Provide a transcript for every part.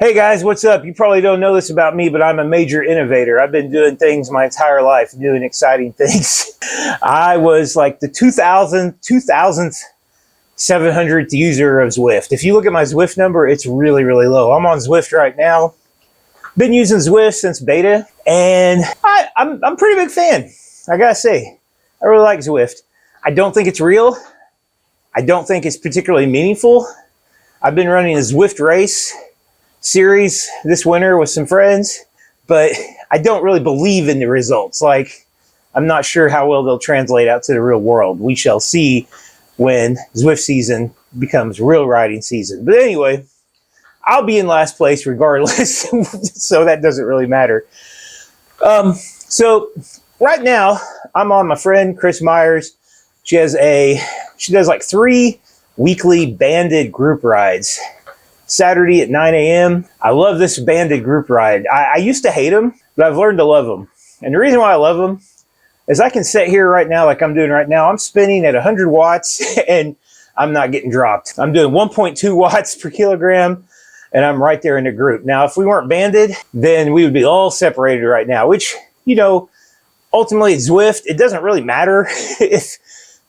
Hey guys, what's up? You probably don't know this about me, but I'm a major innovator. I've been doing things my entire life, doing exciting things. I was like the 2,700th user of Zwift. If you look at my Zwift number, it's really, really low. I'm on Zwift right now. Been using Zwift since beta, and I'm a pretty big fan. I gotta say, I really like Zwift. I don't think it's real. I don't think it's particularly meaningful. I've been running a Zwift race series this winter with some friends, but I don't really believe in the results. Like, I'm not sure how well they'll translate out to the real world. We shall see when Zwift season becomes real riding season. But anyway, I'll be in last place regardless, so that doesn't really matter. So right now, I'm on my friend Chris Myers. She does like 3 weekly banded group rides. Saturday at 9 a.m. I love this banded group ride. I used to hate them, but I've learned to love them. And the reason why I love them is I can sit here right now like I'm doing right now. I'm spinning at 100 watts and I'm not getting dropped. I'm doing 1.2 watts per kilogram and I'm right there in the group. Now, if we weren't banded, then we would be all separated right now, which, you know, ultimately at Zwift, it doesn't really matter if,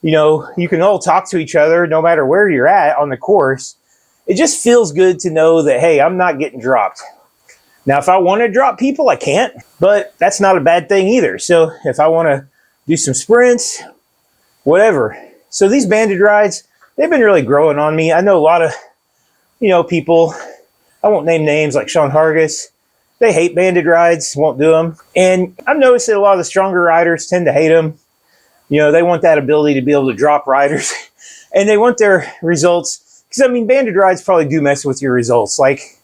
you know, you can all talk to each other no matter where you're at on the course. It just feels good to know that, hey, I'm not getting dropped. Now, if I want to drop people, I can't, but that's not a bad thing either. So if I want to do some sprints, whatever. So these banded rides, they've been really growing on me. I know a lot of, you know, people, I won't name names like Sean Hargis. They hate banded rides, won't do them. And I've noticed that a lot of the stronger riders tend to hate them. You know, they want that ability to be able to drop riders and they want their results. Because, I mean, banded rides probably do mess with your results. Like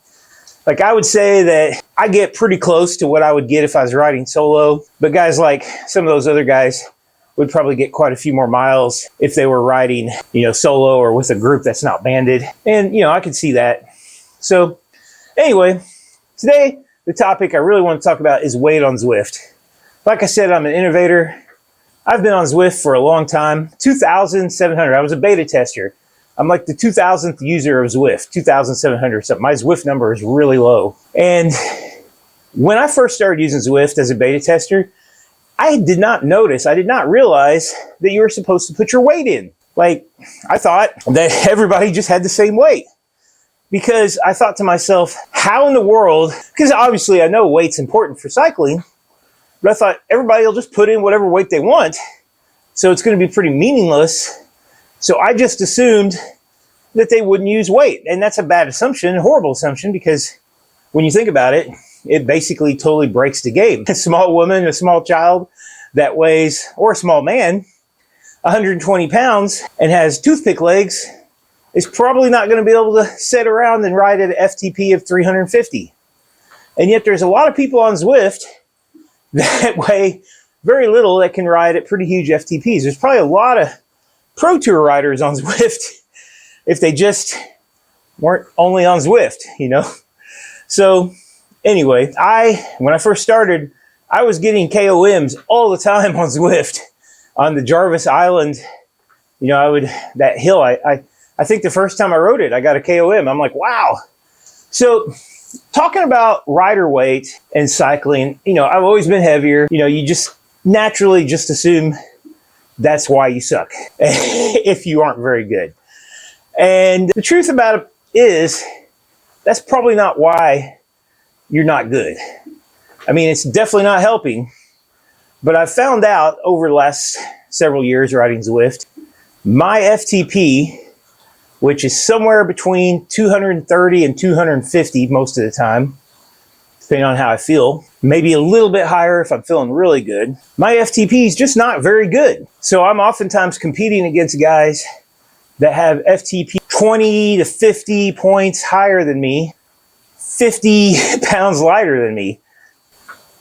I would say that I get pretty close to what I would get if I was riding solo. But guys like some of those other guys would probably get quite a few more miles if they were riding, you know, solo or with a group that's not banded. And, you know, I could see that. So, anyway, today, the topic I really want to talk about is weight on Zwift. Like I said, I'm an innovator. I've been on Zwift for a long time. 2,700. I was a beta tester. I'm like the 2,000th user of Zwift, 2,700 something. My Zwift number is really low. And when I first started using Zwift as a beta tester, I did not realize that you were supposed to put your weight in. Like, I thought that everybody just had the same weight. Because I thought to myself, how in the world, because obviously I know weight's important for cycling, but I thought everybody will just put in whatever weight they want. So it's going to be pretty meaningless. So I just assumed that they wouldn't use weight. And that's a bad assumption, a horrible assumption, because when you think about it, it basically totally breaks the game. A small woman, a small child that weighs, or a small man, 120 pounds and has toothpick legs is probably not going to be able to sit around and ride at an FTP of 350. And yet there's a lot of people on Zwift that weigh very little that can ride at pretty huge FTPs. There's probably a lot of Pro Tour riders on Zwift if they just weren't only on Zwift, you know? So anyway, when I first started, I was getting KOMs all the time on Zwift on the Jarvis Island. You know, that hill, I think the first time I rode it, I got a KOM. I'm like, wow. So talking about rider weight and cycling, you know, I've always been heavier. You know, you just naturally just assume that's why you suck if you aren't very good. And the truth about it is that's probably not why you're not good. I mean, it's definitely not helping, but I've found out over the last several years riding Zwift, my FTP, which is somewhere between 230 and 250 most of the time, depending on how I feel, maybe a little bit higher if I'm feeling really good. My FTP is just not very good. So I'm oftentimes competing against guys that have FTP 20 to 50 points higher than me, 50 pounds lighter than me.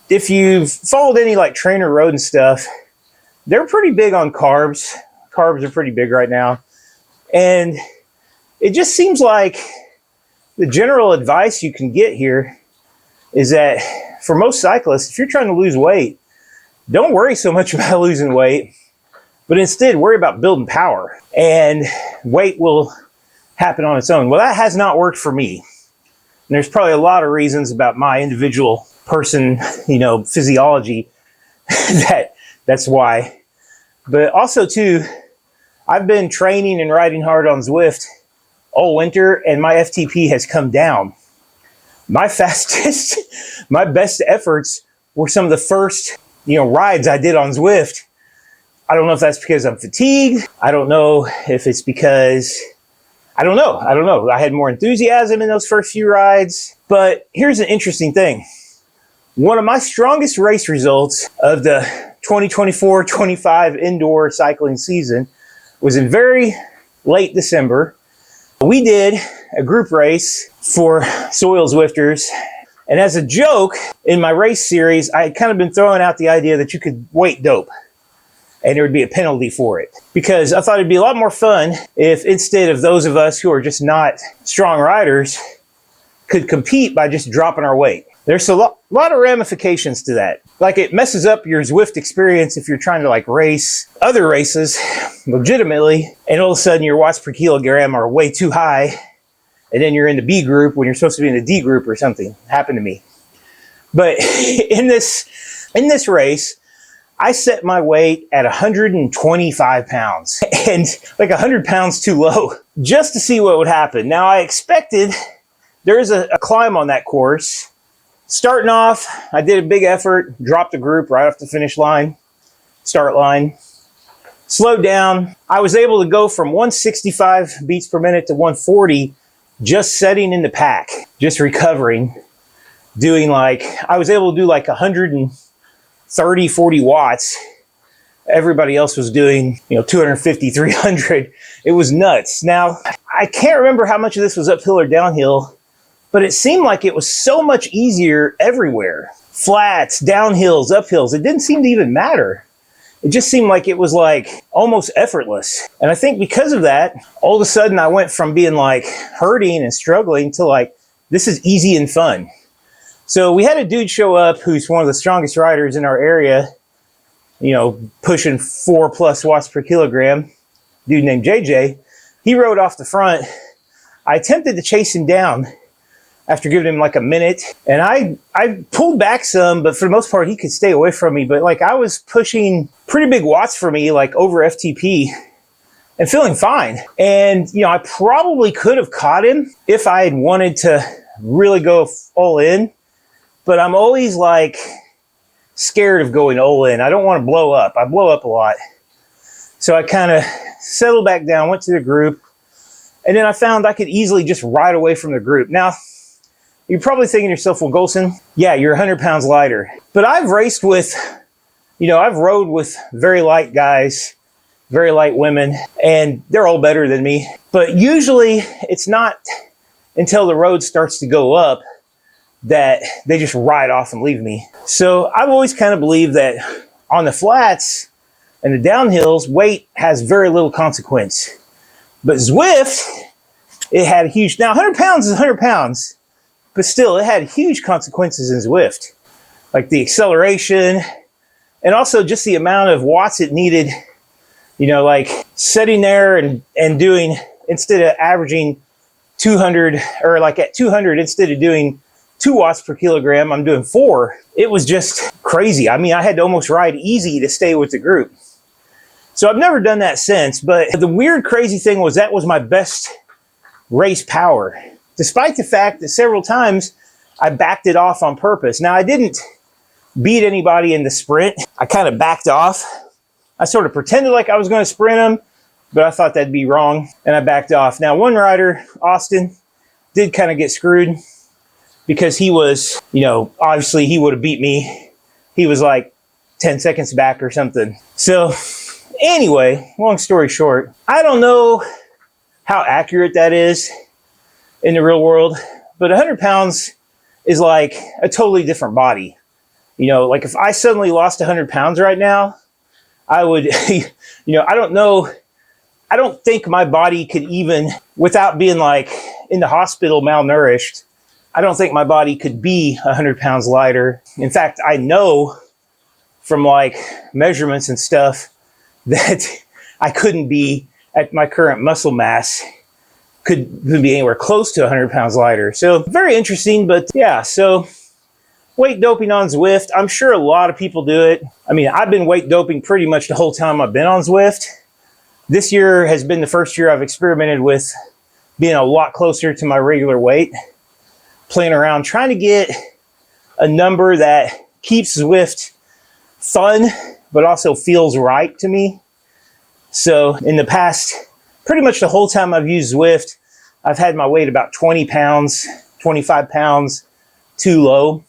If you've followed any like Trainer Road and stuff, they're pretty big on carbs. Carbs are pretty big right now. And it just seems like the general advice you can get here is that for most cyclists, if you're trying to lose weight, don't worry so much about losing weight, but instead worry about building power, and weight will happen on its own. Well, that has not worked for me. And there's probably a lot of reasons about my individual person, physiology that's why. But also too, I've been training and riding hard on Zwift all winter, and my FTP has come down. My fastest, my best efforts were some of the first, rides I did on Zwift. I don't know if that's because I'm fatigued. I don't know if it's because, I don't know. I had more enthusiasm in those first few rides. But here's an interesting thing. One of my strongest race results of the 2024-25 indoor cycling season was in very late December. We did a group race for Soil Zwifters. And as a joke, in my race series, I had kind of been throwing out the idea that you could weight dope and there would be a penalty for it. Because I thought it'd be a lot more fun if instead of those of us who are just not strong riders could compete by just dropping our weight. There's a lot of ramifications to that. Like, it messes up your Zwift experience if you're trying to race other races legitimately, and all of a sudden your watts per kilogram are way too high, and then you're in the B group when you're supposed to be in the D group or something. Happened to me. But in this race, I set my weight at 125 pounds and 100 pounds too low just to see what would happen. Now, I expected there's a climb on that course. Starting off, I did a big effort, dropped the group right off the finish line, start line, slowed down. I was able to go from 165 beats per minute to 140 just setting in the pack, just recovering, doing I was able to do 130, 40 watts. Everybody else was doing, 250, 300. It was nuts. Now, I can't remember how much of this was uphill or downhill, but it seemed like it was so much easier everywhere. Flats, downhills, uphills. It didn't seem to even matter. It just seemed like it was almost effortless. And I think because of that, all of a sudden I went from being hurting and struggling to this is easy and fun. So we had a dude show up who's one of the strongest riders in our area, pushing 4+ watts per kilogram, dude named JJ. He rode off the front. I attempted to chase him down after giving him a minute, and I pulled back some, but for the most part he could stay away from me. But I was pushing pretty big watts for me, over FTP, and feeling fine. And I probably could have caught him if I had wanted to really go all in, but I'm always scared of going all in. I don't want to blow up. I blow up a lot. So I kind of settled back down, went to the group, and then I found I could easily just ride away from the group. Now, you're probably thinking to yourself, well, Golson, yeah, you're 100 pounds lighter. But I've raced with, I've rode with very light guys, very light women, and they're all better than me. But usually it's not until the road starts to go up that they just ride off and leave me. So I've always kind of believed that on the flats and the downhills, weight has very little consequence. But Zwift, it had huge, now 100 pounds is 100 pounds. But still, it had huge consequences in Zwift, the acceleration, and also just the amount of watts it needed, sitting there and doing, instead of averaging 200, or at 200, instead of doing 2 watts per kilogram, I'm doing 4. It was just crazy. I mean, I had to almost ride easy to stay with the group. So I've never done that since, but the weird, crazy thing was that was my best race power, despite the fact that several times I backed it off on purpose. Now, I didn't beat anybody in the sprint. I kind of backed off. I sort of pretended like I was going to sprint them, but I thought that'd be wrong, and I backed off. Now, one rider, Austin, did kind of get screwed because he was, obviously he would have beat me. He was 10 seconds back or something. So anyway, long story short, I don't know how accurate that is in the real world, but 100 pounds is a totally different body. If I suddenly lost 100 pounds right now, I would, I don't know. I don't think my body could even, without being in the hospital malnourished, I don't think my body could be 100 pounds lighter. In fact, I know from measurements and stuff that I couldn't be at my current muscle mass could be anywhere close to 100 pounds lighter. So very interesting, but yeah, so weight doping on Zwift. I'm sure a lot of people do it. I mean, I've been weight doping pretty much the whole time I've been on Zwift. This year has been the first year I've experimented with being a lot closer to my regular weight, playing around, trying to get a number that keeps Zwift fun, but also feels right to me. So in the past, pretty much the whole time I've used Zwift, I've had my weight about 20 pounds, 25 pounds too low.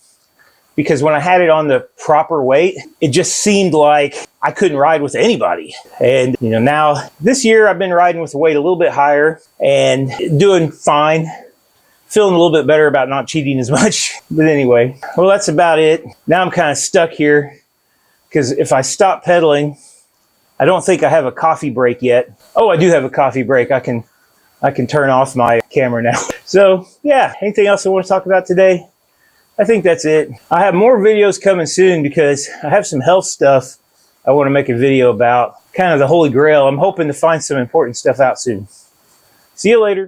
Because when I had it on the proper weight, it just seemed like I couldn't ride with anybody. And you know, now this year I've been riding with the weight a little bit higher and doing fine. Feeling a little bit better about not cheating as much. But anyway, well, that's about it. Now I'm kind of stuck here because if I stop pedaling, I don't think I have a coffee break yet. Oh, I do have a coffee break. I can turn off my camera now. So yeah, anything else I want to talk about today? I think that's it. I have more videos coming soon because I have some health stuff I want to make a video about. Kind of the holy grail. I'm hoping to find some important stuff out soon. See you later.